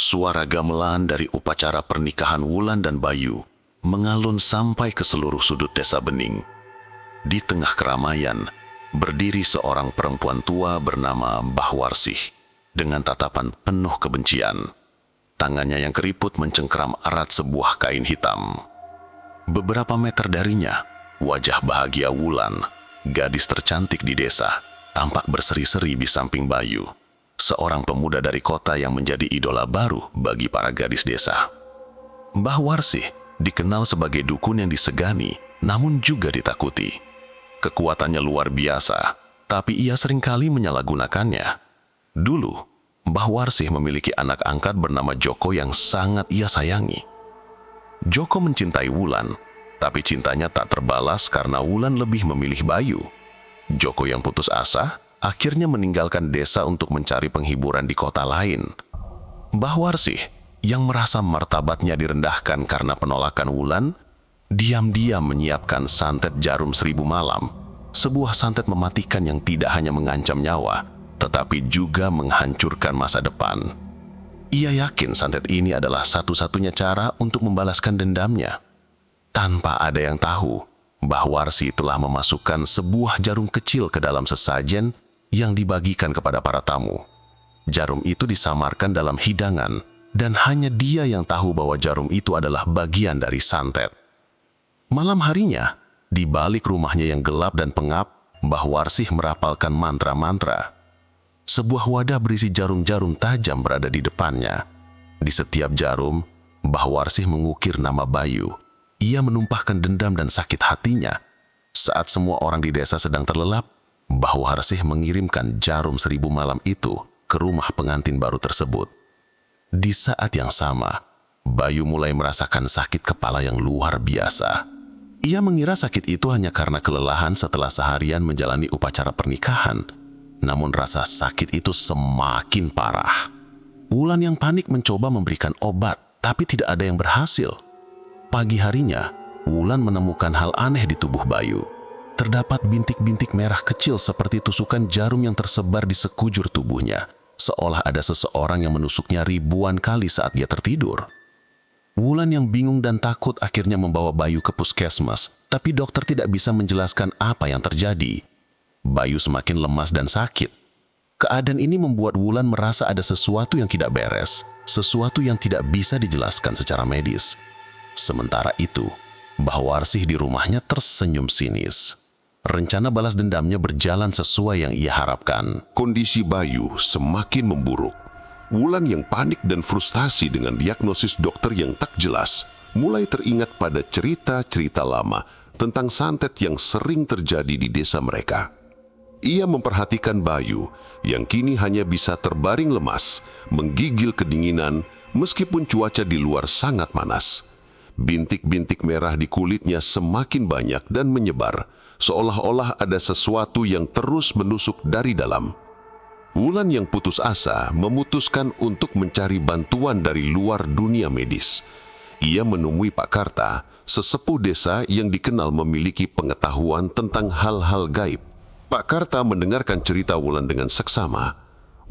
Suara gamelan dari upacara pernikahan Wulan dan Bayu mengalun sampai ke seluruh sudut desa Bening. Di tengah keramaian, berdiri seorang perempuan tua bernama Mbah Warsih dengan tatapan penuh kebencian. Tangannya yang keriput mencengkeram erat sebuah kain hitam. Beberapa meter darinya, wajah bahagia Wulan, gadis tercantik di desa, tampak berseri-seri di samping Bayu, seorang pemuda dari kota yang menjadi idola baru bagi para gadis desa. Mbah Warsih dikenal sebagai dukun yang disegani, namun juga ditakuti. Kekuatannya luar biasa, tapi ia seringkali menyalahgunakannya. Dulu, Mbah Warsih memiliki anak angkat bernama Joko yang sangat ia sayangi. Joko mencintai Wulan, tapi cintanya tak terbalas karena Wulan lebih memilih Bayu. Joko yang putus asa akhirnya meninggalkan desa untuk mencari penghiburan di kota lain. Mbah Warsih yang merasa martabatnya direndahkan karena penolakan Wulan, diam-diam menyiapkan santet jarum 1000 malam, sebuah santet mematikan yang tidak hanya mengancam nyawa, tetapi juga menghancurkan masa depan. Ia yakin santet ini adalah satu-satunya cara untuk membalaskan dendamnya. Tanpa ada yang tahu, Mbah Warsih telah memasukkan sebuah jarum kecil ke dalam sesajen yang dibagikan kepada para tamu. Jarum itu disamarkan dalam hidangan, dan hanya dia yang tahu bahwa jarum itu adalah bagian dari santet. Malam harinya, di balik rumahnya yang gelap dan pengap, Mbah Warsih merapalkan mantra-mantra. Sebuah wadah berisi jarum-jarum tajam berada di depannya. Di setiap jarum, Mbah Warsih mengukir nama Bayu. Ia menumpahkan dendam dan sakit hatinya. Saat semua orang di desa sedang terlelap, Mbah Warsih mengirimkan jarum 1000 malam itu ke rumah pengantin baru tersebut. Di saat yang sama, Bayu mulai merasakan sakit kepala yang luar biasa. Ia mengira sakit itu hanya karena kelelahan setelah seharian menjalani upacara pernikahan. Namun rasa sakit itu semakin parah. Wulan yang panik mencoba memberikan obat, tapi tidak ada yang berhasil. Pagi harinya, Wulan menemukan hal aneh di tubuh Bayu. Terdapat bintik-bintik merah kecil seperti tusukan jarum yang tersebar di sekujur tubuhnya, seolah ada seseorang yang menusuknya ribuan kali saat dia tertidur. Wulan yang bingung dan takut akhirnya membawa Bayu ke puskesmas, tapi dokter tidak bisa menjelaskan apa yang terjadi. Bayu semakin lemas dan sakit. Keadaan ini membuat Wulan merasa ada sesuatu yang tidak beres, sesuatu yang tidak bisa dijelaskan secara medis. Sementara itu, Mbah Warsih di rumahnya tersenyum sinis. Rencana balas dendamnya berjalan sesuai yang ia harapkan. Kondisi Bayu semakin memburuk. Wulan yang panik dan frustasi dengan diagnosis dokter yang tak jelas, mulai teringat pada cerita-cerita lama tentang santet yang sering terjadi di desa mereka. Ia memperhatikan Bayu yang kini hanya bisa terbaring lemas, menggigil kedinginan meskipun cuaca di luar sangat panas. Bintik-bintik merah di kulitnya semakin banyak dan menyebar, seolah-olah ada sesuatu yang terus menusuk dari dalam. Wulan yang putus asa memutuskan untuk mencari bantuan dari luar dunia medis. Ia menemui Pak Karta, sesepuh desa yang dikenal memiliki pengetahuan tentang hal-hal gaib. Pak Karta mendengarkan cerita Wulan dengan seksama.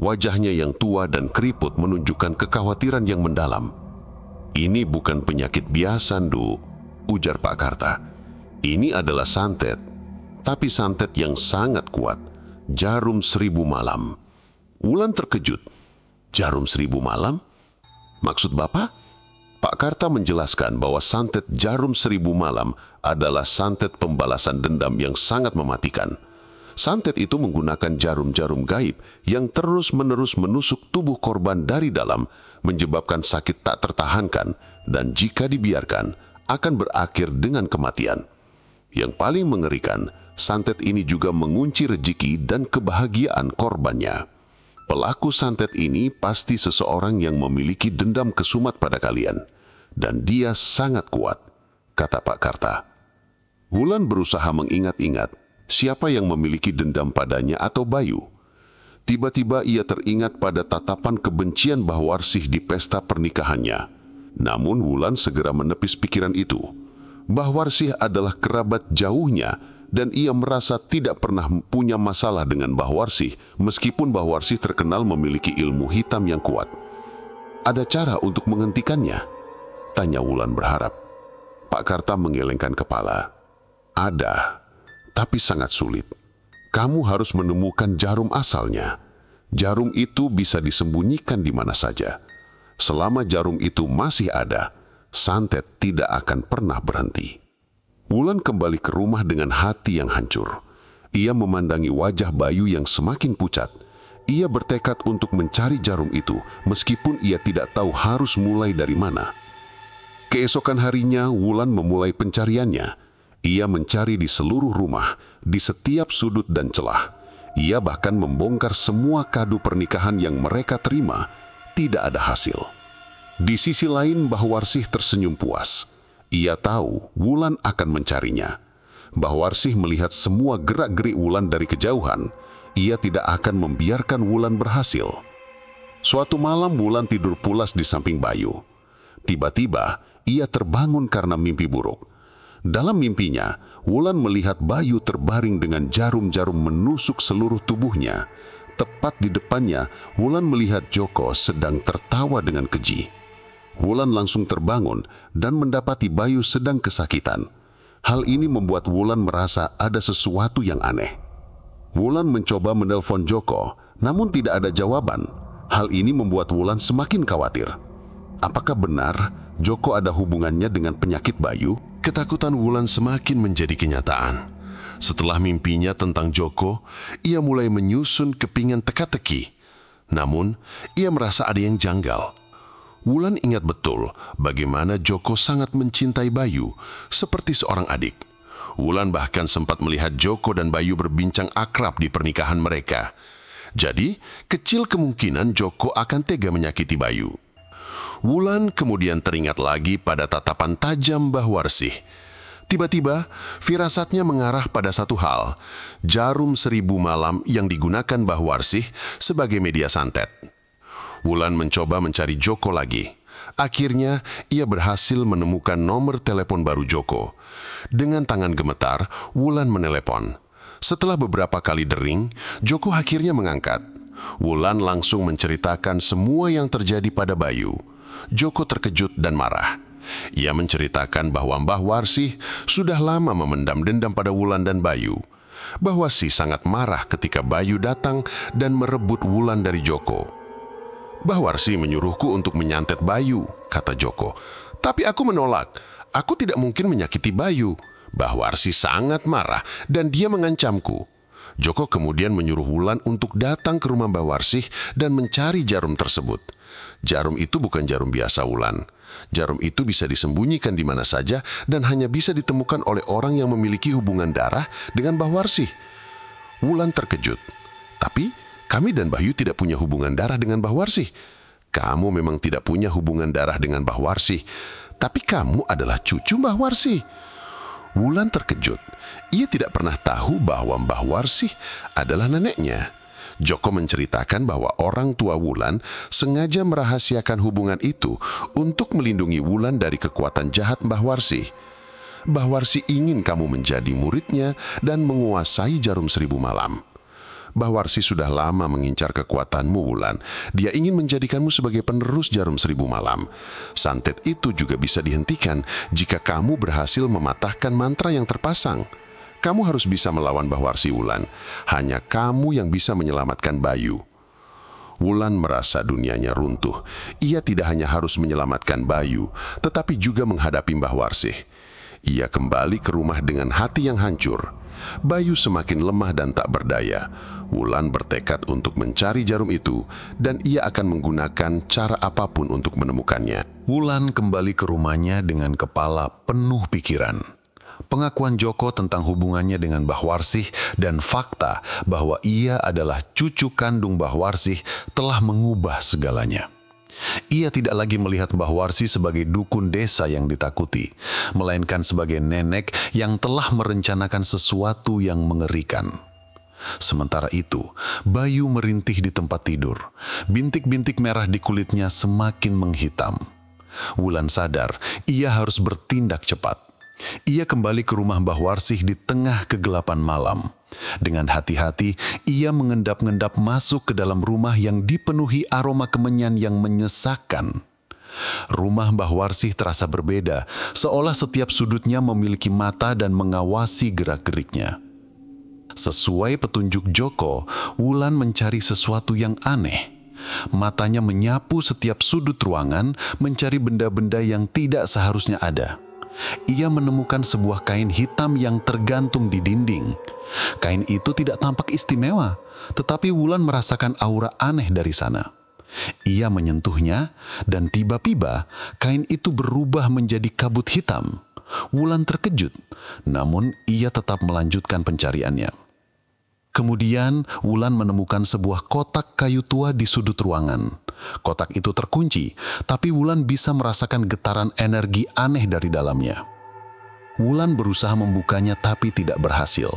Wajahnya yang tua dan keriput menunjukkan kekhawatiran yang mendalam. "Ini bukan penyakit biasa, Nduk," ujar Pak Karta. "Ini adalah santet, tapi santet yang sangat kuat, jarum 1000 malam." Wulan terkejut. "Jarum 1000 malam? Maksud Bapak?" Pak Karta menjelaskan bahwa santet jarum 1000 malam adalah santet pembalasan dendam yang sangat mematikan. Santet itu menggunakan jarum-jarum gaib yang terus-menerus menusuk tubuh korban dari dalam, menyebabkan sakit tak tertahankan, dan jika dibiarkan, akan berakhir dengan kematian. Yang paling mengerikan, santet ini juga mengunci rezeki dan kebahagiaan korbannya. Pelaku santet ini pasti seseorang yang memiliki dendam kesumat pada kalian, dan dia sangat kuat, kata Pak Karta. Wulan berusaha mengingat-ingat siapa yang memiliki dendam padanya atau Bayu. Tiba-tiba ia teringat pada tatapan kebencian Mbah Warsih di pesta pernikahannya. Namun Wulan segera menepis pikiran itu. Mbah Warsih adalah kerabat jauhnya dan ia merasa tidak pernah punya masalah dengan Mbah Warsih meskipun Mbah Warsih terkenal memiliki ilmu hitam yang kuat. Ada cara untuk menghentikannya? Tanya Wulan berharap. Pak Karta menggelengkan kepala. Ada, tapi sangat sulit. Kamu harus menemukan jarum asalnya. Jarum itu bisa disembunyikan di mana saja. Selama jarum itu masih ada, santet tidak akan pernah berhenti. Wulan kembali ke rumah dengan hati yang hancur. Ia memandangi wajah Bayu yang semakin pucat. Ia bertekad untuk mencari jarum itu, meskipun ia tidak tahu harus mulai dari mana. Keesokan harinya, Wulan memulai pencariannya. Ia mencari di seluruh rumah, di setiap sudut dan celah. Ia bahkan membongkar semua kado pernikahan yang mereka terima. Tidak ada hasil. Di sisi lain, Mbah Warsih tersenyum puas. Ia tahu Wulan akan mencarinya. Mbah Warsih melihat semua gerak-gerik Wulan dari kejauhan. Ia tidak akan membiarkan Wulan berhasil. Suatu malam Wulan tidur pulas di samping Bayu. Tiba-tiba, ia terbangun karena mimpi buruk. Dalam mimpinya, Wulan melihat Bayu terbaring dengan jarum-jarum menusuk seluruh tubuhnya. Tepat di depannya, Wulan melihat Joko sedang tertawa dengan keji. Wulan langsung terbangun dan mendapati Bayu sedang kesakitan. Hal ini membuat Wulan merasa ada sesuatu yang aneh. Wulan mencoba menelpon Joko, namun tidak ada jawaban. Hal ini membuat Wulan semakin khawatir. Apakah benar Joko ada hubungannya dengan penyakit Bayu? Ketakutan Wulan semakin menjadi kenyataan. Setelah mimpinya tentang Joko, ia mulai menyusun kepingan teka-teki. Namun, ia merasa ada yang janggal. Wulan ingat betul bagaimana Joko sangat mencintai Bayu, seperti seorang adik. Wulan bahkan sempat melihat Joko dan Bayu berbincang akrab di pernikahan mereka. Jadi, kecil kemungkinan Joko akan tega menyakiti Bayu. Wulan kemudian teringat lagi pada tatapan tajam Mbah Warsih. Tiba-tiba, firasatnya mengarah pada satu hal, jarum 1000 malam yang digunakan Mbah Warsih sebagai media santet. Wulan mencoba mencari Joko lagi. Akhirnya, ia berhasil menemukan nomor telepon baru Joko. Dengan tangan gemetar, Wulan menelepon. Setelah beberapa kali dering, Joko akhirnya mengangkat. Wulan langsung menceritakan semua yang terjadi pada Bayu. Joko terkejut dan marah. Ia menceritakan bahwa Mbah Warsih sudah lama memendam dendam pada Wulan dan Bayu. Mbah Warsih sangat marah ketika Bayu datang dan merebut Wulan dari Joko. Mbah Warsih menyuruhku untuk menyantet Bayu, kata Joko. Tapi aku menolak. Aku tidak mungkin menyakiti Bayu. Mbah Warsih sangat marah dan dia mengancamku. Joko kemudian menyuruh Wulan untuk datang ke rumah Mbah Warsih dan mencari jarum tersebut. Jarum itu bukan jarum biasa, Wulan. Jarum itu bisa disembunyikan di mana saja dan hanya bisa ditemukan oleh orang yang memiliki hubungan darah dengan Mbah Warsih. Wulan terkejut. Tapi kami dan Bayu tidak punya hubungan darah dengan Mbah Warsih. Kamu memang tidak punya hubungan darah dengan Mbah Warsih, tapi kamu adalah cucu Mbah Warsih. Wulan terkejut. Ia tidak pernah tahu bahwa Mbah Warsih adalah neneknya. Joko menceritakan bahwa orang tua Wulan sengaja merahasiakan hubungan itu untuk melindungi Wulan dari kekuatan jahat Mbah Warsih. Mbah Warsih ingin kamu menjadi muridnya dan menguasai jarum 1000 malam. Mbah Warsih sudah lama mengincar kekuatanmu, Wulan. Dia ingin menjadikanmu sebagai penerus jarum 1000 malam. Santet itu juga bisa dihentikan jika kamu berhasil mematahkan mantra yang terpasang. Kamu harus bisa melawan Mbah Warsih, Wulan. Hanya kamu yang bisa menyelamatkan Bayu. Wulan merasa dunianya runtuh. Ia tidak hanya harus menyelamatkan Bayu, tetapi juga menghadapi Mbah Warsih. Ia kembali ke rumah dengan hati yang hancur. Bayu semakin lemah dan tak berdaya. Wulan bertekad untuk mencari jarum itu, dan ia akan menggunakan cara apapun untuk menemukannya. Wulan kembali ke rumahnya dengan kepala penuh pikiran. Pengakuan Joko tentang hubungannya dengan Mbah Warsih dan fakta bahwa ia adalah cucu kandung Mbah Warsih telah mengubah segalanya. Ia tidak lagi melihat Mbah Warsih sebagai dukun desa yang ditakuti, melainkan sebagai nenek yang telah merencanakan sesuatu yang mengerikan. Sementara itu, Bayu merintih di tempat tidur. Bintik-bintik merah di kulitnya semakin menghitam. Wulan sadar ia harus bertindak cepat. Ia kembali ke rumah Mbah Warsih di tengah kegelapan malam. Dengan hati-hati, ia mengendap-endap masuk ke dalam rumah yang dipenuhi aroma kemenyan yang menyesakkan. Rumah Mbah Warsih terasa berbeda, seolah setiap sudutnya memiliki mata dan mengawasi gerak-geriknya. Sesuai petunjuk Joko, Wulan mencari sesuatu yang aneh. Matanya menyapu setiap sudut ruangan, mencari benda-benda yang tidak seharusnya ada. Ia menemukan sebuah kain hitam yang tergantung di dinding. Kain itu tidak tampak istimewa, tetapi Wulan merasakan aura aneh dari sana. Ia menyentuhnya, dan tiba-tiba kain itu berubah menjadi kabut hitam. Wulan terkejut, namun ia tetap melanjutkan pencariannya. Kemudian, Wulan menemukan sebuah kotak kayu tua di sudut ruangan. Kotak itu terkunci, tapi Wulan bisa merasakan getaran energi aneh dari dalamnya. Wulan berusaha membukanya tapi tidak berhasil.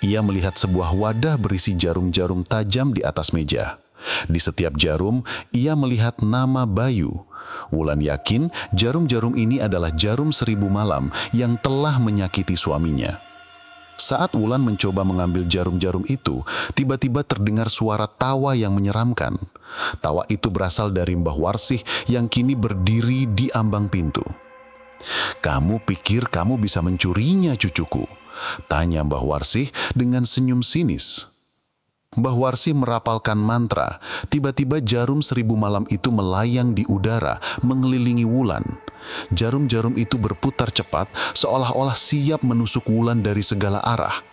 Ia melihat sebuah wadah berisi jarum-jarum tajam di atas meja. Di setiap jarum, ia melihat nama Bayu. Wulan yakin jarum-jarum ini adalah jarum 1000 malam yang telah menyakiti suaminya. Saat Wulan mencoba mengambil jarum-jarum itu, tiba-tiba terdengar suara tawa yang menyeramkan. Tawa itu berasal dari Mbah Warsih yang kini berdiri di ambang pintu. "Kamu pikir kamu bisa mencurinya, cucuku?" tanya Mbah Warsih dengan senyum sinis. Mbah Warsih merapalkan mantra. Tiba-tiba jarum 1000 malam itu melayang di udara, mengelilingi Wulan. Jarum-jarum itu berputar cepat, seolah-olah siap menusuk Wulan dari segala arah.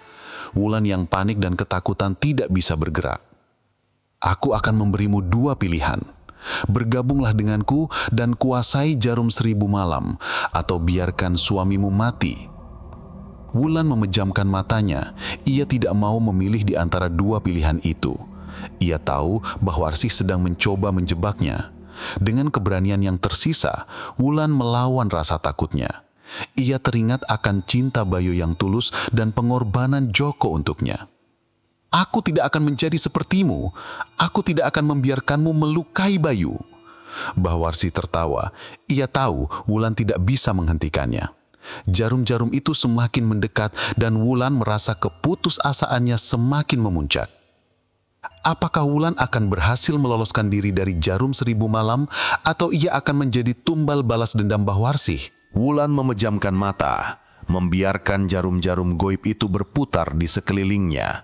Wulan yang panik dan ketakutan tidak bisa bergerak. "Aku akan memberimu 2 pilihan. Bergabunglah denganku dan kuasai jarum 1000 malam, atau biarkan suamimu mati." Wulan memejamkan matanya. Ia tidak mau memilih di antara 2 pilihan itu. Ia tahu bahwa Warsih sedang mencoba menjebaknya. Dengan keberanian yang tersisa, Wulan melawan rasa takutnya. Ia teringat akan cinta Bayu yang tulus dan pengorbanan Joko untuknya. "Aku tidak akan menjadi sepertimu. Aku tidak akan membiarkanmu melukai Bayu." Mbah Warsih tertawa. Ia tahu Wulan tidak bisa menghentikannya. Jarum-jarum itu semakin mendekat dan Wulan merasa keputusasaannya semakin memuncak. Apakah Wulan akan berhasil meloloskan diri dari jarum 1000 malam atau ia akan menjadi tumbal balas dendam Mbah Warsih? Wulan memejamkan mata, membiarkan jarum-jarum goib itu berputar di sekelilingnya.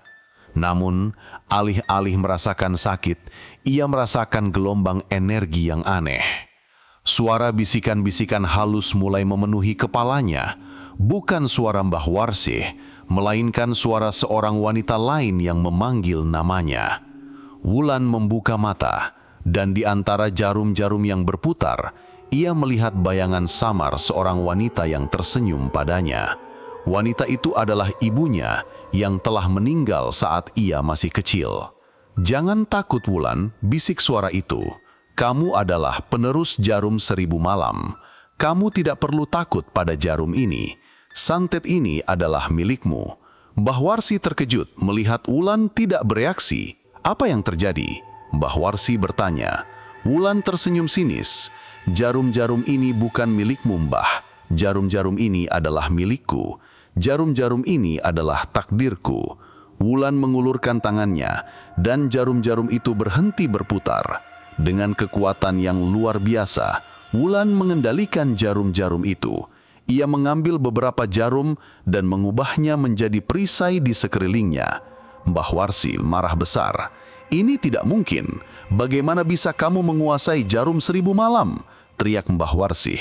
Namun, alih-alih merasakan sakit, ia merasakan gelombang energi yang aneh. Suara bisikan-bisikan halus mulai memenuhi kepalanya, bukan suara Mbah Warsih, melainkan suara seorang wanita lain yang memanggil namanya. Wulan membuka mata, dan di antara jarum-jarum yang berputar, ia melihat bayangan samar seorang wanita yang tersenyum padanya. Wanita itu adalah ibunya yang telah meninggal saat ia masih kecil. "Jangan takut, Wulan," bisik suara itu. "Kamu adalah penerus jarum 1000 malam. Kamu tidak perlu takut pada jarum ini. Santet ini adalah milikmu." Mbah Warsih terkejut melihat Wulan tidak bereaksi. "Apa yang terjadi?" Mbah Warsih bertanya. Wulan tersenyum sinis. "Jarum-jarum ini bukan milikmu, Mbah. Jarum-jarum ini adalah milikku. Jarum-jarum ini adalah takdirku." Wulan mengulurkan tangannya, dan jarum-jarum itu berhenti berputar. Dengan kekuatan yang luar biasa, Wulan mengendalikan jarum-jarum itu. Ia mengambil beberapa jarum dan mengubahnya menjadi perisai di sekelilingnya. Mbah Warsih marah besar. "Ini tidak mungkin. Bagaimana bisa kamu menguasai jarum 1000 malam?" teriak Mbah Warsih.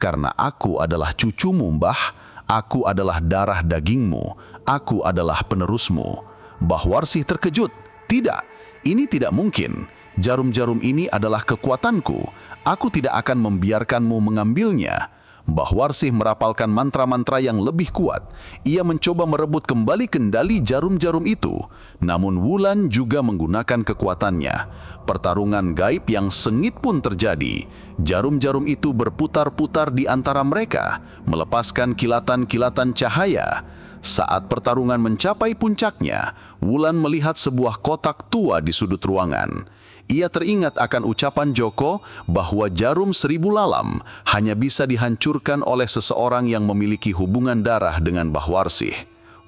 "Karena aku adalah cucumu, Mbah. Aku adalah darah dagingmu. Aku adalah penerusmu." Mbah Warsih terkejut. "Tidak, ini tidak mungkin. Jarum-jarum ini adalah kekuatanku. Aku tidak akan membiarkanmu mengambilnya." Mbah Warsih merapalkan mantra-mantra yang lebih kuat. Ia mencoba merebut kembali kendali jarum-jarum itu. Namun Wulan juga menggunakan kekuatannya. Pertarungan gaib yang sengit pun terjadi. Jarum-jarum itu berputar-putar di antara mereka, melepaskan kilatan-kilatan cahaya. Saat pertarungan mencapai puncaknya, Wulan melihat sebuah kotak tua di sudut ruangan. Ia teringat akan ucapan Joko bahwa jarum 1000 malam hanya bisa dihancurkan oleh seseorang yang memiliki hubungan darah dengan Mbah Warsih.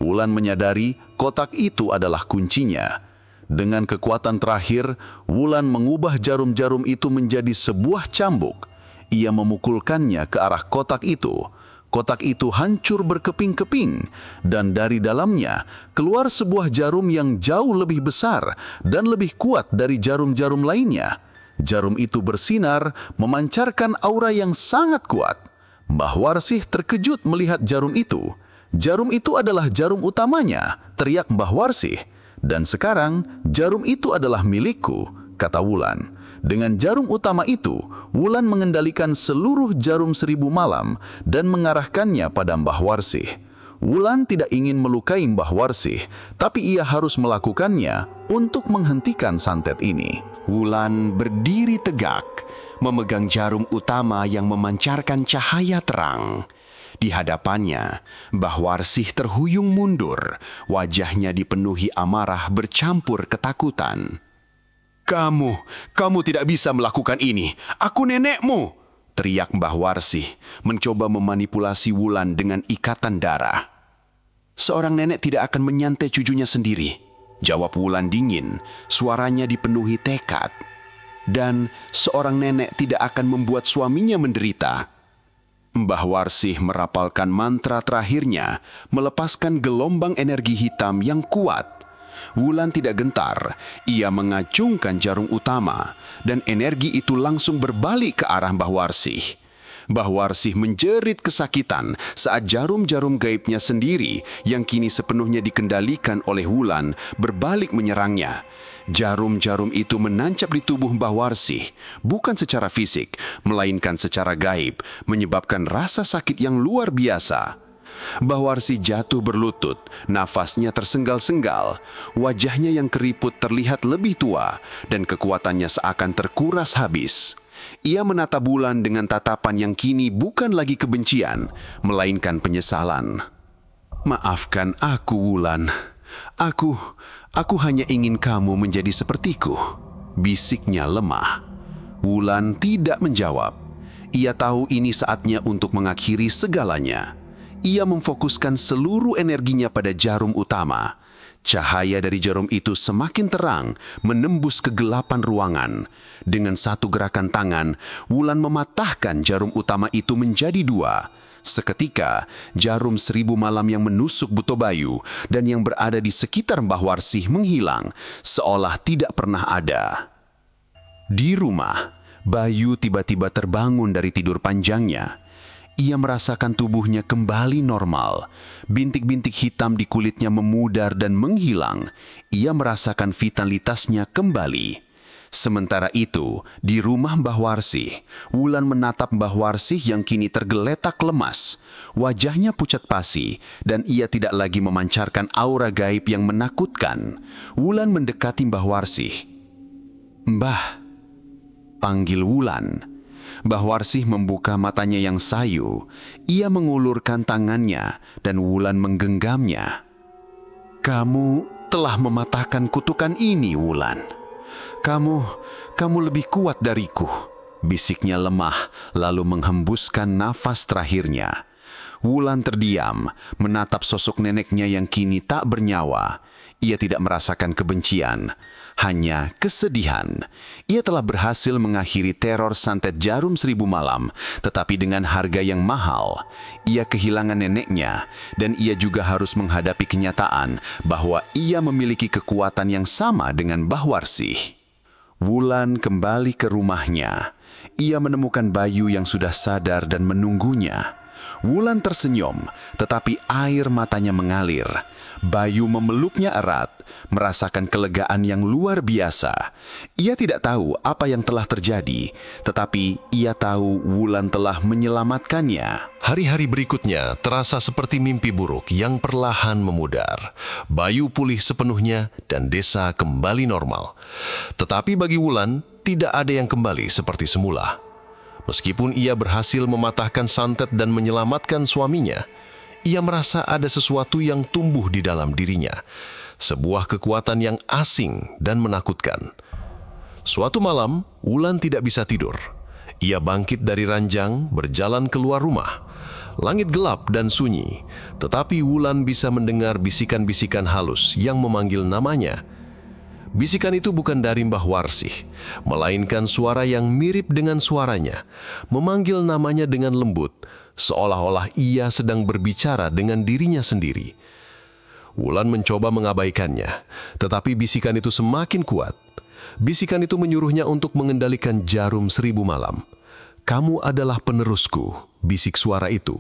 Wulan menyadari kotak itu adalah kuncinya. Dengan kekuatan terakhir, Wulan mengubah jarum-jarum itu menjadi sebuah cambuk. Ia memukulkannya ke arah kotak itu. Kotak itu hancur berkeping-keping, dan dari dalamnya keluar sebuah jarum yang jauh lebih besar dan lebih kuat dari jarum-jarum lainnya. Jarum itu bersinar, memancarkan aura yang sangat kuat. Mbah Warsih terkejut melihat jarum itu. Jarum itu adalah jarum utamanya, teriak Mbah Warsih. Dan sekarang, jarum itu adalah milikku, kata Wulan. Dengan jarum utama itu, Wulan mengendalikan seluruh jarum 1000 malam dan mengarahkannya pada Mbah Warsih. Wulan tidak ingin melukai Mbah Warsih, tapi ia harus melakukannya untuk menghentikan santet ini. Wulan berdiri tegak, memegang jarum utama yang memancarkan cahaya terang. Di hadapannya, Mbah Warsih terhuyung mundur, wajahnya dipenuhi amarah bercampur ketakutan. Kamu tidak bisa melakukan ini. Aku nenekmu, teriak Mbah Warsih, mencoba memanipulasi Wulan dengan ikatan darah. Seorang nenek tidak akan menyantai cucunya sendiri, jawab Wulan dingin, suaranya dipenuhi tekad. Dan seorang nenek tidak akan membuat suaminya menderita. Mbah Warsih merapalkan mantra terakhirnya, melepaskan gelombang energi hitam yang kuat. Wulan tidak gentar, ia mengacungkan jarum utama, dan energi itu langsung berbalik ke arah Mbah Warsih. Mbah Warsih menjerit kesakitan saat jarum-jarum gaibnya sendiri yang kini sepenuhnya dikendalikan oleh Wulan berbalik menyerangnya. Jarum-jarum itu menancap di tubuh Mbah Warsih, bukan secara fisik, melainkan secara gaib, menyebabkan rasa sakit yang luar biasa. Mbah Warsih jatuh berlutut, nafasnya tersenggal-senggal, wajahnya yang keriput terlihat lebih tua, dan kekuatannya seakan terkuras habis. Ia menatap Wulan dengan tatapan yang kini bukan lagi kebencian, melainkan penyesalan. Maafkan aku, Wulan. Aku hanya ingin kamu menjadi sepertiku, bisiknya lemah. Wulan tidak menjawab. Ia tahu ini saatnya untuk mengakhiri segalanya. Ia memfokuskan seluruh energinya pada jarum utama. Cahaya dari jarum itu semakin terang, menembus kegelapan ruangan. Dengan satu gerakan tangan, Wulan mematahkan jarum utama itu menjadi 2. Seketika, jarum 1000 malam yang menusuk Buto Bayu dan yang berada di sekitar Mbah Warsih menghilang, seolah tidak pernah ada. Di rumah, Bayu tiba-tiba terbangun dari tidur panjangnya. Ia merasakan tubuhnya kembali normal. Bintik-bintik hitam di kulitnya memudar dan menghilang. Ia merasakan vitalitasnya kembali. Sementara itu, di rumah Mbah Warsih, Wulan menatap Mbah Warsih yang kini tergeletak lemas. Wajahnya pucat pasi, dan ia tidak lagi memancarkan aura gaib yang menakutkan. Wulan mendekati Mbah Warsih. "Mbah," panggil Wulan. Mbah Warsih membuka matanya yang sayu. Ia mengulurkan tangannya dan Wulan menggenggamnya. "Kamu telah mematahkan kutukan ini, Wulan. Kamu lebih kuat dariku," bisiknya lemah lalu menghembuskan nafas terakhirnya. Wulan terdiam, menatap sosok neneknya yang kini tak bernyawa. Ia tidak merasakan kebencian, hanya kesedihan. Ia telah berhasil mengakhiri teror santet jarum 1000 malam, tetapi dengan harga yang mahal. Ia kehilangan neneknya, dan ia juga harus menghadapi kenyataan bahwa ia memiliki kekuatan yang sama dengan Mbah Warsih. Wulan kembali ke rumahnya. Ia menemukan Bayu yang sudah sadar dan menunggunya. Wulan tersenyum, tetapi air matanya mengalir. Bayu memeluknya erat, merasakan kelegaan yang luar biasa. Ia tidak tahu apa yang telah terjadi, tetapi ia tahu Wulan telah menyelamatkannya. Hari-hari berikutnya terasa seperti mimpi buruk yang perlahan memudar. Bayu pulih sepenuhnya dan desa kembali normal. Tetapi bagi Wulan, tidak ada yang kembali seperti semula. Meskipun ia berhasil mematahkan santet dan menyelamatkan suaminya, ia merasa ada sesuatu yang tumbuh di dalam dirinya. Sebuah kekuatan yang asing dan menakutkan. Suatu malam, Wulan tidak bisa tidur. Ia bangkit dari ranjang, berjalan keluar rumah. Langit gelap dan sunyi, tetapi Wulan bisa mendengar bisikan-bisikan halus yang memanggil namanya. Bisikan itu bukan dari Mbah Warsih, melainkan suara yang mirip dengan suaranya, memanggil namanya dengan lembut, seolah-olah ia sedang berbicara dengan dirinya sendiri. Wulan mencoba mengabaikannya, tetapi bisikan itu semakin kuat. Bisikan itu menyuruhnya untuk mengendalikan jarum 1000 malam. "Kamu adalah penerusku," bisik suara itu.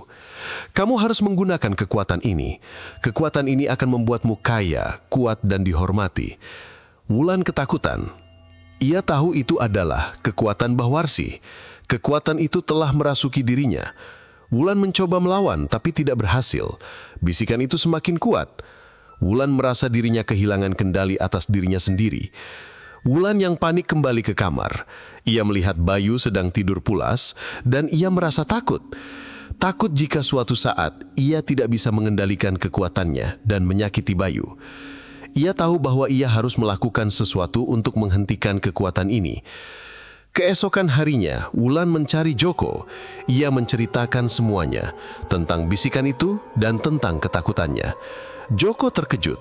"Kamu harus menggunakan kekuatan ini. Kekuatan ini akan membuatmu kaya, kuat, dan dihormati." Wulan ketakutan. Ia tahu itu adalah kekuatan Mbah Warsih. Kekuatan itu telah merasuki dirinya. Wulan mencoba melawan, tapi tidak berhasil. Bisikan itu semakin kuat. Wulan merasa dirinya kehilangan kendali atas dirinya sendiri. Wulan yang panik kembali ke kamar. Ia melihat Bayu sedang tidur pulas dan ia merasa takut. Takut jika suatu saat ia tidak bisa mengendalikan kekuatannya dan menyakiti Bayu. Ia tahu bahwa ia harus melakukan sesuatu untuk menghentikan kekuatan ini. Keesokan harinya, Wulan mencari Joko. Ia menceritakan semuanya tentang bisikan itu dan tentang ketakutannya. Joko terkejut.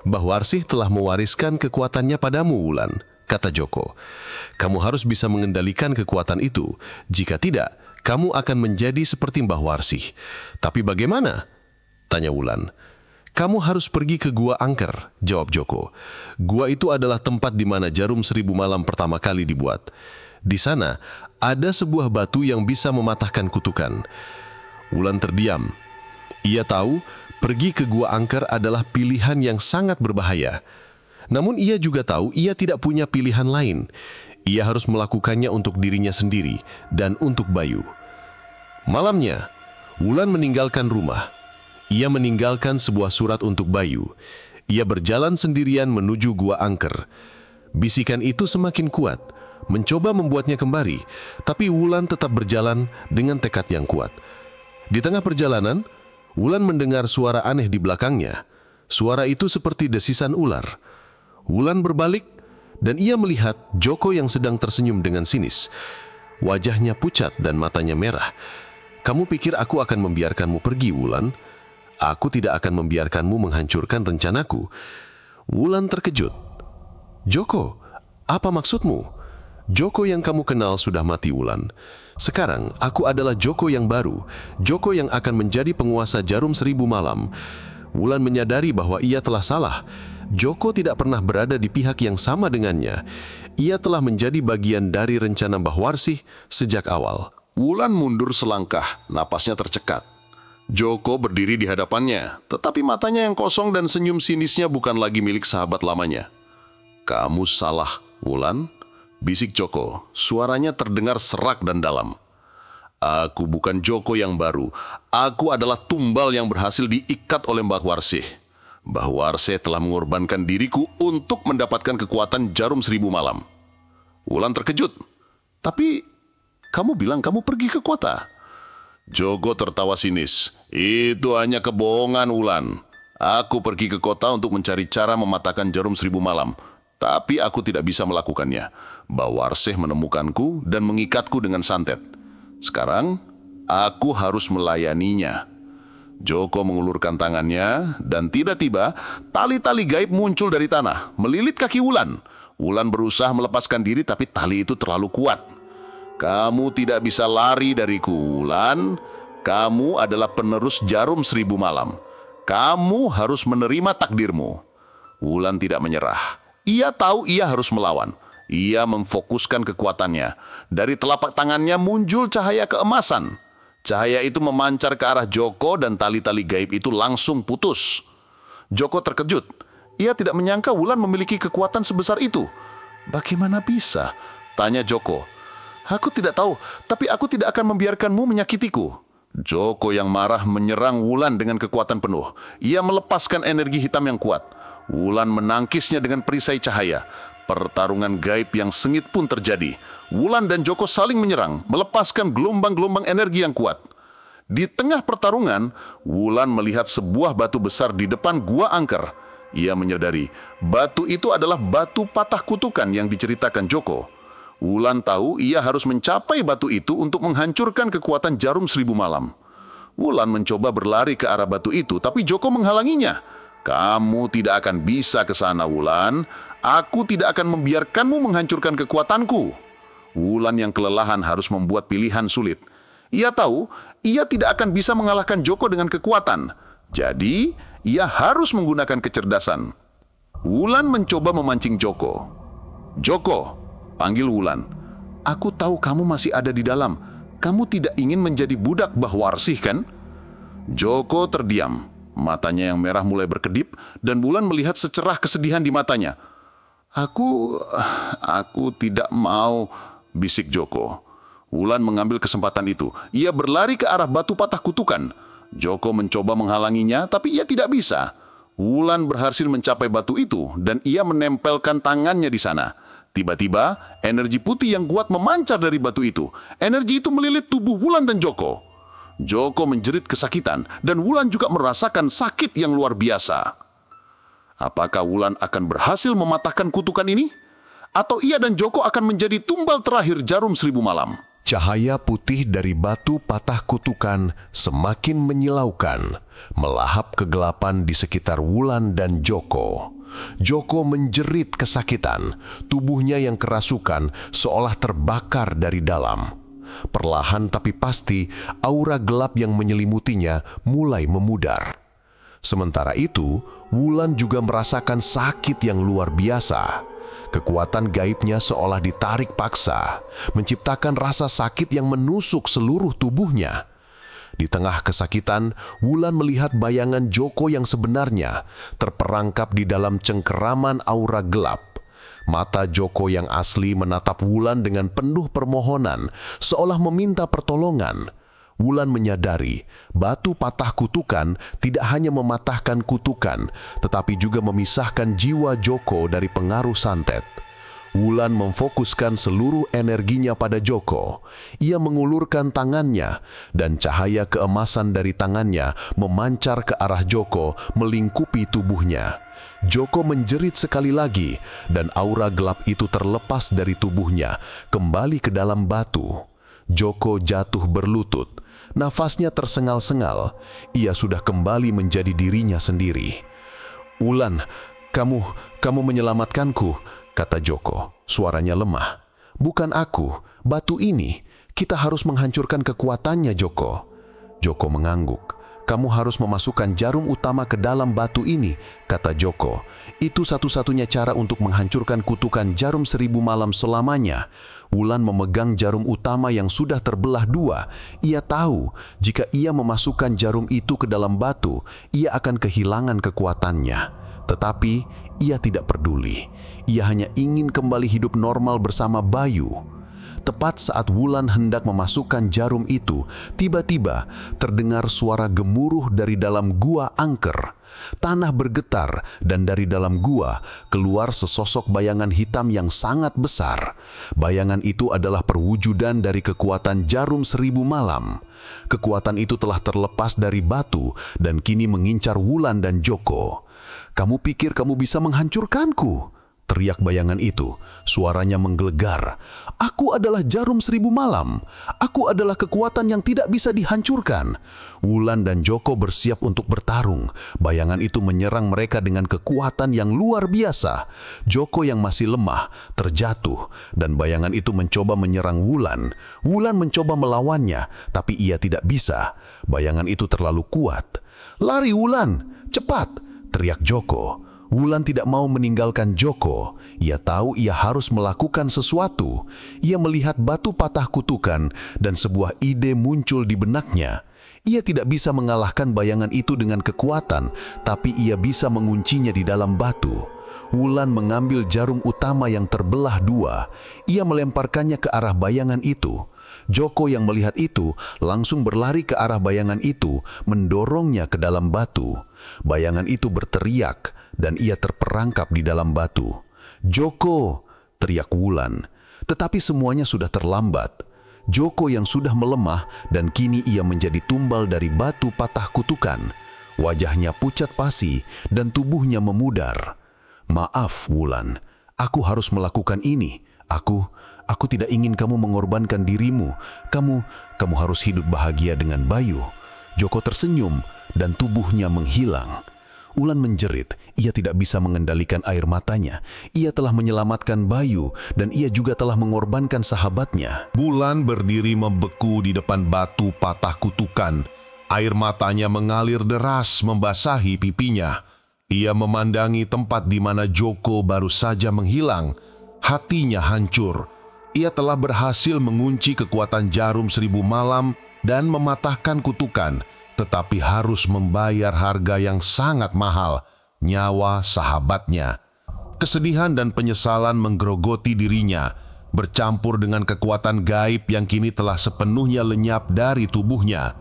"Mbah Warsih telah mewariskan kekuatannya padamu, Wulan," kata Joko. "Kamu harus bisa mengendalikan kekuatan itu. Jika tidak, kamu akan menjadi seperti Mbah Warsih." "Tapi bagaimana?" tanya Wulan. "Kamu harus pergi ke Gua Angker," jawab Joko. "Gua itu adalah tempat di mana jarum 1000 malam pertama kali dibuat. Di sana, ada sebuah batu yang bisa mematahkan kutukan." Wulan terdiam. Ia tahu pergi ke Gua Angker adalah pilihan yang sangat berbahaya. Namun ia juga tahu ia tidak punya pilihan lain. Ia harus melakukannya untuk dirinya sendiri dan untuk Bayu. Malamnya, Wulan meninggalkan rumah. Ia meninggalkan sebuah surat untuk Bayu. Ia berjalan sendirian menuju Gua Angker. Bisikan itu semakin kuat, mencoba membuatnya kembali, tapi Wulan tetap berjalan dengan tekad yang kuat. Di tengah perjalanan, Wulan mendengar suara aneh di belakangnya. Suara itu seperti desisan ular. Wulan berbalik dan ia melihat Joko yang sedang tersenyum dengan sinis. Wajahnya pucat dan matanya merah. "Kamu pikir aku akan membiarkanmu pergi, Wulan? Aku tidak akan membiarkanmu menghancurkan rencanaku." Wulan terkejut. "Joko, apa maksudmu?" "Joko yang kamu kenal sudah mati, Wulan. Sekarang aku adalah Joko yang baru, Joko yang akan menjadi penguasa jarum 1000 malam." Wulan menyadari bahwa ia telah salah. Joko tidak pernah berada di pihak yang sama dengannya. Ia telah menjadi bagian dari rencana Mbah Warsih sejak awal. Wulan mundur selangkah, napasnya tercekat. Joko berdiri di hadapannya, tetapi matanya yang kosong dan senyum sinisnya bukan lagi milik sahabat lamanya. "Kamu salah, Wulan," bisik Joko. Suaranya terdengar serak dan dalam. "Aku bukan Joko yang baru. Aku adalah tumbal yang berhasil diikat oleh Mbah Warsih. Mbah Warsih telah mengorbankan diriku untuk mendapatkan kekuatan jarum 1000 malam." Wulan terkejut. "Tapi kamu bilang kamu pergi ke kota." Joko tertawa sinis. "Itu hanya kebohongan, Wulan. Aku pergi ke kota untuk mencari cara mematahkan jarum 1000 malam. Tapi aku tidak bisa melakukannya. Mbah Warsih menemukanku dan mengikatku dengan santet. Sekarang, aku harus melayaninya." Joko mengulurkan tangannya dan tiba-tiba tali-tali gaib muncul dari tanah, melilit kaki Wulan. Wulan berusaha melepaskan diri tapi tali itu terlalu kuat. "Kamu tidak bisa lari dariku, Wulan. Kamu adalah penerus jarum 1000 malam. Kamu harus menerima takdirmu." Wulan tidak menyerah. Ia tahu ia harus melawan. Ia memfokuskan kekuatannya. Dari telapak tangannya muncul cahaya keemasan. Cahaya itu memancar ke arah Joko dan tali-tali gaib itu langsung putus. Joko terkejut. Ia tidak menyangka Wulan memiliki kekuatan sebesar itu. "Bagaimana bisa?" tanya Joko. "Aku tidak tahu, tapi aku tidak akan membiarkanmu menyakitiku." Joko yang marah menyerang Wulan dengan kekuatan penuh. Ia melepaskan energi hitam yang kuat. Wulan menangkisnya dengan perisai cahaya. Pertarungan gaib yang sengit pun terjadi. Wulan dan Joko saling menyerang, melepaskan gelombang-gelombang energi yang kuat. Di tengah pertarungan, Wulan melihat sebuah batu besar di depan Gua Angker. Ia menyadari batu itu adalah batu patah kutukan yang diceritakan Joko. Wulan tahu ia harus mencapai batu itu untuk menghancurkan kekuatan jarum 1000 malam. Wulan mencoba berlari ke arah batu itu, tapi Joko menghalanginya. Kamu tidak akan bisa ke sana, Wulan. Aku tidak akan membiarkanmu menghancurkan kekuatanku. Wulan yang kelelahan harus membuat pilihan sulit. Ia tahu, ia tidak akan bisa mengalahkan Joko dengan kekuatan. Jadi, ia harus menggunakan kecerdasan. Wulan mencoba memancing Joko. Joko, panggil Wulan. Aku tahu kamu masih ada di dalam. Kamu tidak ingin menjadi budak Bahwarsih, kan? Joko terdiam. Matanya yang merah mulai berkedip dan Wulan melihat secerah kesedihan di matanya. Aku tidak mau, bisik Joko. Wulan mengambil kesempatan itu. Ia berlari ke arah batu patah kutukan. Joko mencoba menghalanginya, tapi ia tidak bisa. Wulan berhasil mencapai batu itu dan ia menempelkan tangannya di sana. Tiba-tiba, energi putih yang kuat memancar dari batu itu. Energi itu melilit tubuh Wulan dan Joko. Joko menjerit kesakitan dan Wulan juga merasakan sakit yang luar biasa. Apakah Wulan akan berhasil mematahkan kutukan ini? Atau ia dan Joko akan menjadi tumbal terakhir Jarum Seribu Malam? Cahaya putih dari batu patah kutukan semakin menyilaukan, melahap kegelapan di sekitar Wulan dan Joko. Joko menjerit kesakitan, tubuhnya yang kerasukan seolah terbakar dari dalam. Perlahan tapi pasti, aura gelap yang menyelimutinya mulai memudar. Sementara itu, Wulan juga merasakan sakit yang luar biasa. Kekuatan gaibnya seolah ditarik paksa, menciptakan rasa sakit yang menusuk seluruh tubuhnya. Di tengah kesakitan, Wulan melihat bayangan Joko yang sebenarnya terperangkap di dalam cengkeraman aura gelap. Mata Joko yang asli menatap Wulan dengan penuh permohonan, seolah meminta pertolongan. Wulan menyadari batu patah kutukan tidak hanya mematahkan kutukan, tetapi juga memisahkan jiwa Joko dari pengaruh santet. Wulan memfokuskan seluruh energinya pada Joko. Ia mengulurkan tangannya, dan cahaya keemasan dari tangannya memancar ke arah Joko, melingkupi tubuhnya. Joko menjerit sekali lagi, dan aura gelap itu terlepas dari tubuhnya, kembali ke dalam batu. Joko jatuh berlutut. Nafasnya tersengal-sengal. Ia sudah kembali menjadi dirinya sendiri. "Wulan, kamu menyelamatkanku," kata Joko. Suaranya lemah. "Bukan aku, batu ini. Kita harus menghancurkan kekuatannya, Joko." Joko mengangguk. "Kamu harus memasukkan jarum utama ke dalam batu ini," kata Joko. "Itu satu-satunya cara untuk menghancurkan kutukan Jarum Seribu Malam selamanya." Wulan memegang jarum utama yang sudah terbelah dua. Ia tahu jika ia memasukkan jarum itu ke dalam batu, ia akan kehilangan kekuatannya. Tetapi ia tidak peduli. Ia hanya ingin kembali hidup normal bersama Bayu. Tepat saat Wulan hendak memasukkan jarum itu, tiba-tiba terdengar suara gemuruh dari dalam gua angker. Tanah bergetar dan dari dalam gua keluar sesosok bayangan hitam yang sangat besar. Bayangan itu adalah perwujudan dari kekuatan Jarum Seribu Malam. Kekuatan itu telah terlepas dari batu dan kini mengincar Wulan dan Joko. "Kamu pikir kamu bisa menghancurkanku?" teriak bayangan itu. Suaranya menggelegar. "Aku adalah Jarum Seribu Malam. Aku adalah kekuatan yang tidak bisa dihancurkan." Wulan dan Joko bersiap untuk bertarung. Bayangan itu menyerang mereka dengan kekuatan yang luar biasa. Joko yang masih lemah terjatuh dan bayangan itu mencoba menyerang Wulan. Wulan mencoba melawannya, tapi ia tidak bisa. Bayangan itu terlalu kuat. "Lari Wulan, cepat!" teriak Joko. Wulan tidak mau meninggalkan Joko. Ia tahu ia harus melakukan sesuatu. Ia melihat batu patah kutukan dan sebuah ide muncul di benaknya. Ia tidak bisa mengalahkan bayangan itu dengan kekuatan, tapi ia bisa menguncinya di dalam batu. Wulan mengambil jarum utama yang terbelah dua. Ia melemparkannya ke arah bayangan itu. Joko yang melihat itu langsung berlari ke arah bayangan itu, mendorongnya ke dalam batu. Bayangan itu berteriak dan ia terperangkap di dalam batu. "Joko!" teriak Wulan. Tetapi semuanya sudah terlambat. Joko yang sudah melemah dan kini ia menjadi tumbal dari batu patah kutukan. Wajahnya pucat pasi dan tubuhnya memudar. "Maaf, Wulan. Aku harus melakukan ini. Aku tidak ingin kamu mengorbankan dirimu. Kamu harus hidup bahagia dengan Bayu." Joko tersenyum dan tubuhnya menghilang. Wulan menjerit, ia tidak bisa mengendalikan air matanya. Ia telah menyelamatkan Bayu dan ia juga telah mengorbankan sahabatnya. Wulan berdiri membeku di depan batu patah kutukan. Air matanya mengalir deras membasahi pipinya. Ia memandangi tempat di mana Joko baru saja menghilang. Hatinya hancur. Ia telah berhasil mengunci kekuatan jarum 1000 malam dan mematahkan kutukan, tetapi harus membayar harga yang sangat mahal, nyawa sahabatnya. Kesedihan dan penyesalan menggerogoti dirinya, bercampur dengan kekuatan gaib yang kini telah sepenuhnya lenyap dari tubuhnya.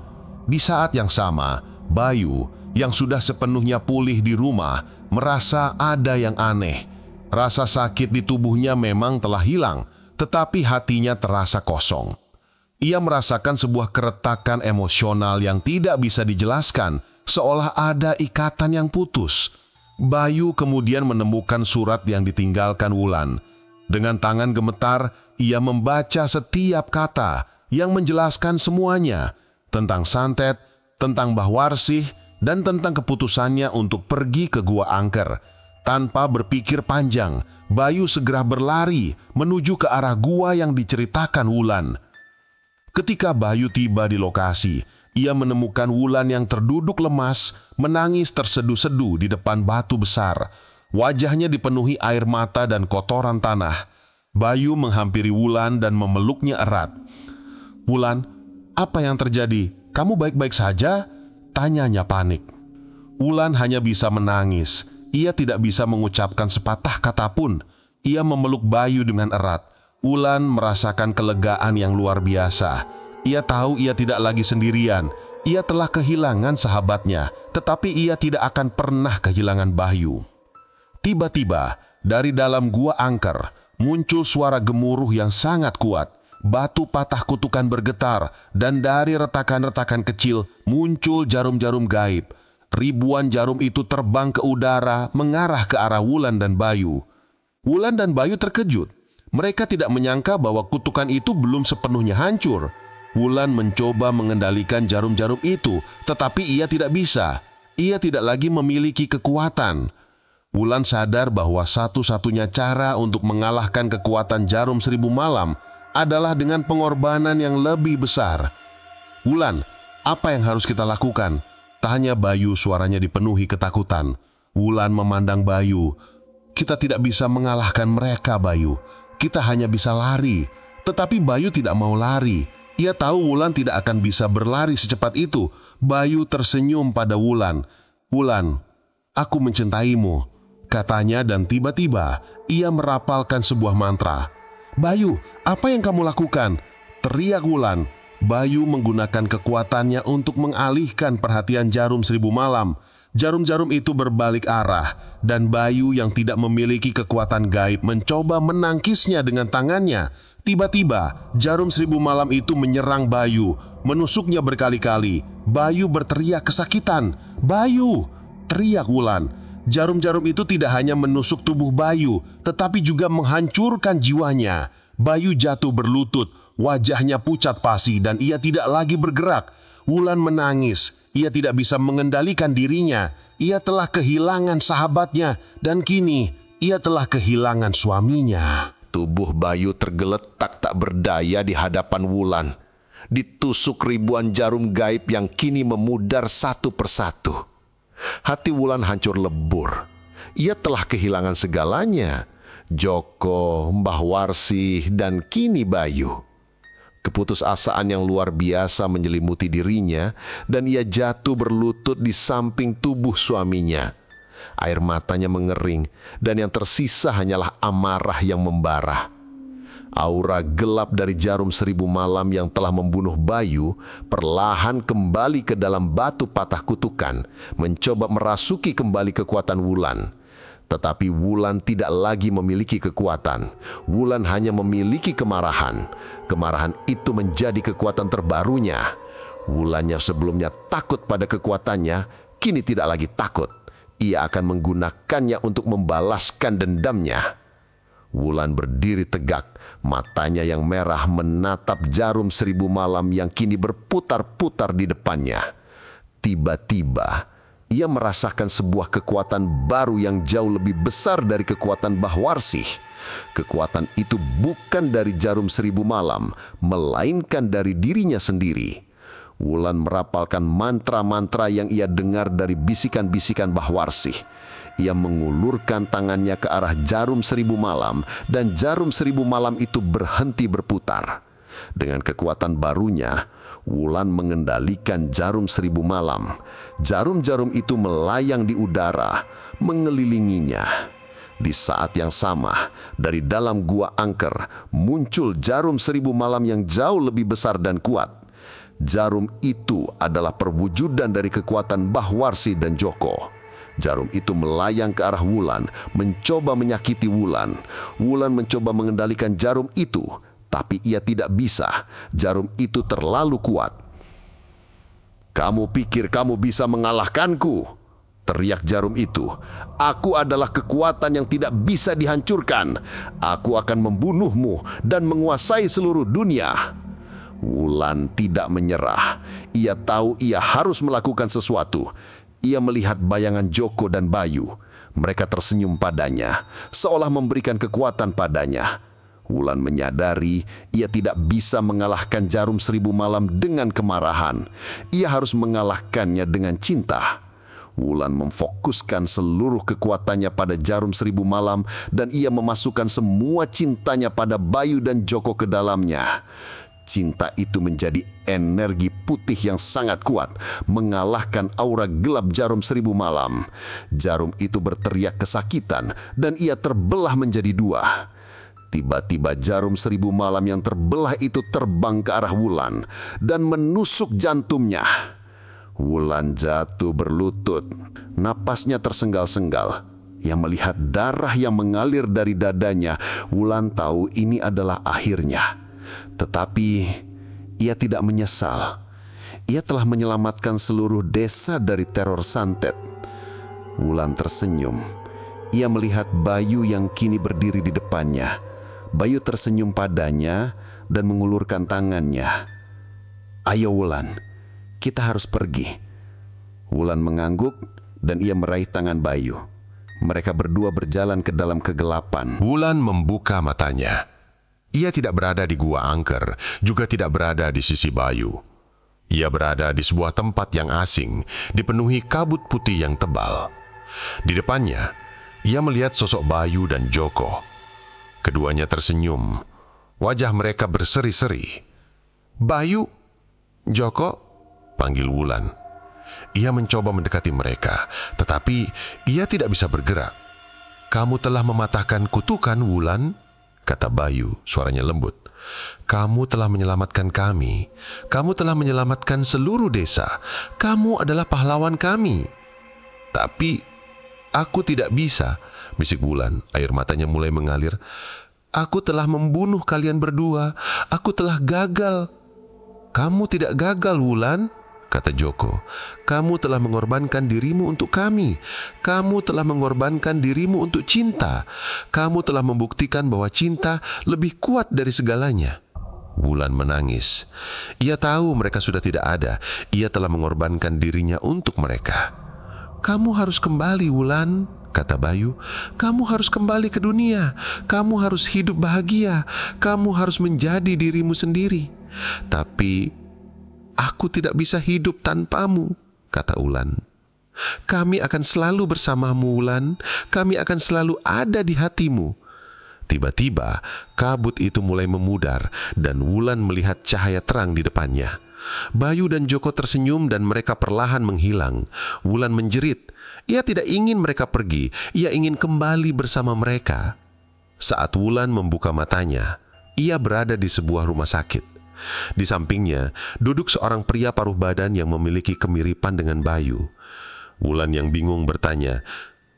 Di saat yang sama, Bayu yang sudah sepenuhnya pulih di rumah merasa ada yang aneh. Rasa sakit di tubuhnya memang telah hilang, tetapi hatinya terasa kosong. Ia merasakan sebuah keretakan emosional yang tidak bisa dijelaskan, seolah ada ikatan yang putus. Bayu kemudian menemukan surat yang ditinggalkan Wulan. Dengan tangan gemetar, ia membaca setiap kata yang menjelaskan semuanya, tentang santet, tentang Mbah Warsih, dan tentang keputusannya untuk pergi ke Gua Angker. Tanpa berpikir panjang, Bayu segera berlari menuju ke arah gua yang diceritakan Wulan. Ketika Bayu tiba di lokasi, ia menemukan Wulan yang terduduk lemas, menangis terseduh-seduh di depan batu besar. Wajahnya dipenuhi air mata dan kotoran tanah. Bayu menghampiri Wulan dan memeluknya erat. "Wulan, apa yang terjadi? Kamu baik-baik saja?" tanyanya panik. Wulan hanya bisa menangis. Ia tidak bisa mengucapkan sepatah kata pun. Ia memeluk Bayu dengan erat. Wulan merasakan kelegaan yang luar biasa. Ia tahu ia tidak lagi sendirian. Ia telah kehilangan sahabatnya, tetapi ia tidak akan pernah kehilangan Bayu. Tiba-tiba, dari dalam Gua Angker, muncul suara gemuruh yang sangat kuat. Batu patah kutukan bergetar, dan dari retakan-retakan kecil muncul jarum-jarum gaib. Ribuan jarum itu terbang ke udara, mengarah ke arah Wulan dan Bayu. Wulan dan Bayu terkejut. Mereka tidak menyangka bahwa kutukan itu belum sepenuhnya hancur. Wulan mencoba mengendalikan jarum-jarum itu, tetapi ia tidak bisa. Ia tidak lagi memiliki kekuatan. Wulan sadar bahwa satu-satunya cara untuk mengalahkan kekuatan jarum 1000 malam adalah dengan pengorbanan yang lebih besar. "Wulan, apa yang harus kita lakukan?" tanya Bayu, suaranya dipenuhi ketakutan. Wulan memandang Bayu. "Kita tidak bisa mengalahkan mereka, Bayu. Kita hanya bisa lari." Tetapi Bayu tidak mau lari. Ia tahu Wulan tidak akan bisa berlari secepat itu. Bayu tersenyum pada Wulan. "Wulan, aku mencintaimu," katanya, dan tiba-tiba ia merapalkan sebuah mantra. "Bayu, apa yang kamu lakukan?" teriak Wulan. Bayu menggunakan kekuatannya untuk mengalihkan perhatian jarum 1000 malam. Jarum-jarum itu berbalik arah, dan Bayu yang tidak memiliki kekuatan gaib mencoba menangkisnya dengan tangannya. Tiba-tiba, jarum 1000 malam itu menyerang Bayu, menusuknya berkali-kali. Bayu berteriak kesakitan. "Bayu!" teriak Wulan. Jarum-jarum itu tidak hanya menusuk tubuh Bayu, tetapi juga menghancurkan jiwanya. Bayu jatuh berlutut, wajahnya pucat pasi, dan ia tidak lagi bergerak. Wulan menangis. Ia tidak bisa mengendalikan dirinya. Ia telah kehilangan sahabatnya, dan kini ia telah kehilangan suaminya. Tubuh Bayu tergeletak tak berdaya di hadapan Wulan. Ditusuk ribuan jarum gaib yang kini memudar satu persatu. Hati Wulan hancur lebur. Ia telah kehilangan segalanya. Joko, Mbah Warsih, dan kini Bayu. Keputusasaan yang luar biasa menyelimuti dirinya, dan ia jatuh berlutut di samping tubuh suaminya. Air matanya mengering, dan yang tersisa hanyalah amarah yang membara. Aura gelap dari jarum 1000 malam yang telah membunuh Bayu perlahan kembali ke dalam batu patah kutukan, mencoba merasuki kembali kekuatan Wulan. Tetapi Wulan tidak lagi memiliki kekuatan. Wulan hanya memiliki kemarahan. Kemarahan itu menjadi kekuatan terbarunya. Wulan yang sebelumnya takut pada kekuatannya, kini tidak lagi takut. Ia akan menggunakannya untuk membalaskan dendamnya. Wulan berdiri tegak, matanya yang merah menatap jarum 1000 malam yang kini berputar-putar di depannya. Tiba-tiba, ia merasakan sebuah kekuatan baru yang jauh lebih besar dari kekuatan Mbah Warsih. Kekuatan itu bukan dari jarum 1000 malam, melainkan dari dirinya sendiri. Wulan merapalkan mantra-mantra yang ia dengar dari bisikan-bisikan Mbah Warsih. Ia mengulurkan tangannya ke arah jarum 1000 malam dan jarum 1000 malam itu berhenti berputar. Dengan kekuatan barunya, Wulan mengendalikan jarum 1000 malam. Jarum-jarum itu melayang di udara, mengelilinginya. Di saat yang sama, dari dalam gua angker muncul jarum 1000 malam yang jauh lebih besar dan kuat. Jarum itu adalah perwujudan dari kekuatan Mbah Warsih dan Joko. Jarum itu melayang ke arah Wulan, mencoba menyakiti Wulan. Wulan mencoba mengendalikan jarum itu, tapi ia tidak bisa. Jarum itu terlalu kuat. "Kamu pikir kamu bisa mengalahkanku?" teriak jarum itu. "Aku adalah kekuatan yang tidak bisa dihancurkan. Aku akan membunuhmu dan menguasai seluruh dunia." Wulan tidak menyerah. Ia tahu ia harus melakukan sesuatu. Ia melihat bayangan Joko dan Bayu. Mereka tersenyum padanya, seolah memberikan kekuatan padanya. Wulan menyadari ia tidak bisa mengalahkan jarum 1000 malam dengan kemarahan. Ia harus mengalahkannya dengan cinta. Wulan memfokuskan seluruh kekuatannya pada jarum 1000 malam dan ia memasukkan semua cintanya pada Bayu dan Joko ke dalamnya. Cinta itu menjadi energi putih yang sangat kuat, mengalahkan aura gelap jarum 1000 malam. Jarum itu berteriak kesakitan dan ia terbelah menjadi dua. Tiba-tiba jarum 1000 malam yang terbelah itu terbang ke arah Wulan dan menusuk jantungnya. Wulan jatuh berlutut. Napasnya tersenggal-senggal. Ia melihat darah yang mengalir dari dadanya. Wulan tahu ini adalah akhirnya. Tetapi ia tidak menyesal. Ia telah menyelamatkan seluruh desa dari teror santet. Wulan tersenyum. Ia melihat Bayu yang kini berdiri di depannya. Bayu tersenyum padanya dan mengulurkan tangannya. "Ayo Wulan, kita harus pergi." Wulan mengangguk dan ia meraih tangan Bayu. Mereka berdua berjalan ke dalam kegelapan. Wulan membuka matanya. Ia tidak berada di gua angker, juga tidak berada di sisi Bayu. Ia berada di sebuah tempat yang asing, dipenuhi kabut putih yang tebal. Di depannya, ia melihat sosok Bayu dan Joko. Keduanya tersenyum. Wajah mereka berseri-seri. "Bayu, Joko," panggil Wulan. Ia mencoba mendekati mereka, tetapi ia tidak bisa bergerak. "Kamu telah mematahkan kutukan, Wulan," kata Bayu, suaranya lembut. "Kamu telah menyelamatkan kami. Kamu telah menyelamatkan seluruh desa. Kamu adalah pahlawan kami." "Tapi aku tidak bisa," bisik Wulan. Air matanya mulai mengalir. "Aku telah membunuh kalian berdua. Aku telah gagal." "Kamu tidak gagal, Wulan," kata Joko. "Kamu telah mengorbankan dirimu untuk kami. Kamu telah mengorbankan dirimu untuk cinta. Kamu telah membuktikan bahwa cinta lebih kuat dari segalanya." Wulan menangis. Ia tahu mereka sudah tidak ada. Ia telah mengorbankan dirinya untuk mereka. "Kamu harus kembali, Wulan," kata Bayu. "Kamu harus kembali ke dunia. Kamu harus hidup bahagia. Kamu harus menjadi dirimu sendiri." "Tapi aku tidak bisa hidup tanpamu," kata Wulan. "Kami akan selalu bersamamu, Wulan. Kami akan selalu ada di hatimu." Tiba-tiba, kabut itu mulai memudar dan Wulan melihat cahaya terang di depannya. Bayu dan Joko tersenyum dan mereka perlahan menghilang. Wulan menjerit. Ia tidak ingin mereka pergi. Ia ingin kembali bersama mereka. Saat Wulan membuka matanya, ia berada di sebuah rumah sakit. Di sampingnya, duduk seorang pria paruh badan yang memiliki kemiripan dengan Bayu. Wulan yang bingung bertanya,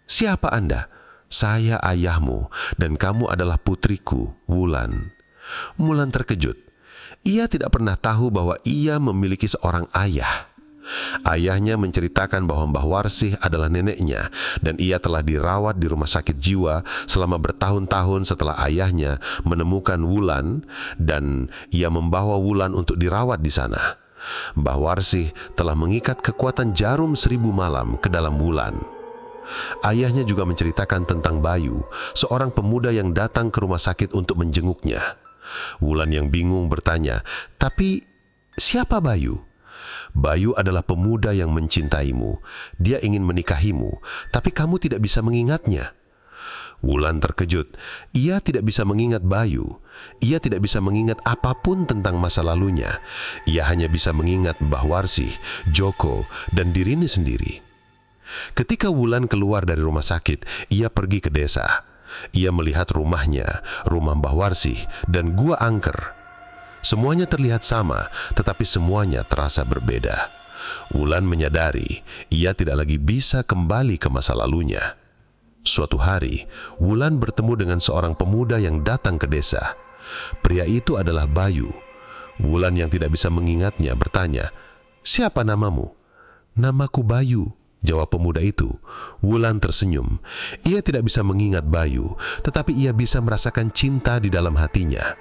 "Siapa Anda?" "Saya ayahmu, dan kamu adalah putriku, Wulan." Wulan terkejut. Ia tidak pernah tahu bahwa ia memiliki seorang ayah. Ayahnya menceritakan bahwa Mbah Warsih adalah neneknya, dan ia telah dirawat di rumah sakit jiwa selama bertahun-tahun setelah ayahnya menemukan Wulan, dan ia membawa Wulan untuk dirawat di sana. Mbah Warsih telah mengikat kekuatan jarum 1000 malam ke dalam Wulan. Ayahnya juga menceritakan tentang Bayu, seorang pemuda yang datang ke rumah sakit untuk menjenguknya. Wulan yang bingung bertanya, "Tapi siapa Bayu?" "Bayu adalah pemuda yang mencintaimu. Dia ingin menikahimu, tapi kamu tidak bisa mengingatnya." Wulan terkejut. Ia tidak bisa mengingat Bayu. Ia tidak bisa mengingat apapun tentang masa lalunya. Ia hanya bisa mengingat Mbah Warsih, Joko, dan dirinya sendiri. Ketika Wulan keluar dari rumah sakit, ia pergi ke desa. Ia melihat rumahnya, rumah Mbah Warsih, dan gua angker. Semuanya terlihat sama, tetapi semuanya terasa berbeda. Wulan menyadari ia tidak lagi bisa kembali ke masa lalunya. Suatu hari, Wulan bertemu dengan seorang pemuda yang datang ke desa. Pria itu adalah Bayu. Wulan yang tidak bisa mengingatnya bertanya, "Siapa namamu?" "Namaku Bayu," jawab pemuda itu. Wulan tersenyum. Ia tidak bisa mengingat Bayu, tetapi ia bisa merasakan cinta di dalam hatinya.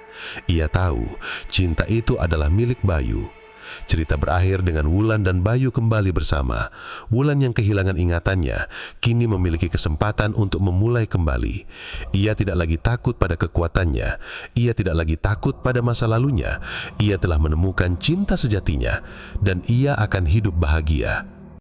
Ia tahu cinta itu adalah milik Bayu. Cerita berakhir dengan Wulan dan Bayu kembali bersama. Wulan yang kehilangan ingatannya kini memiliki kesempatan untuk memulai kembali. Ia tidak lagi takut pada kekuatannya. Ia tidak lagi takut pada masa lalunya. Ia telah menemukan cinta sejatinya dan ia akan hidup bahagia.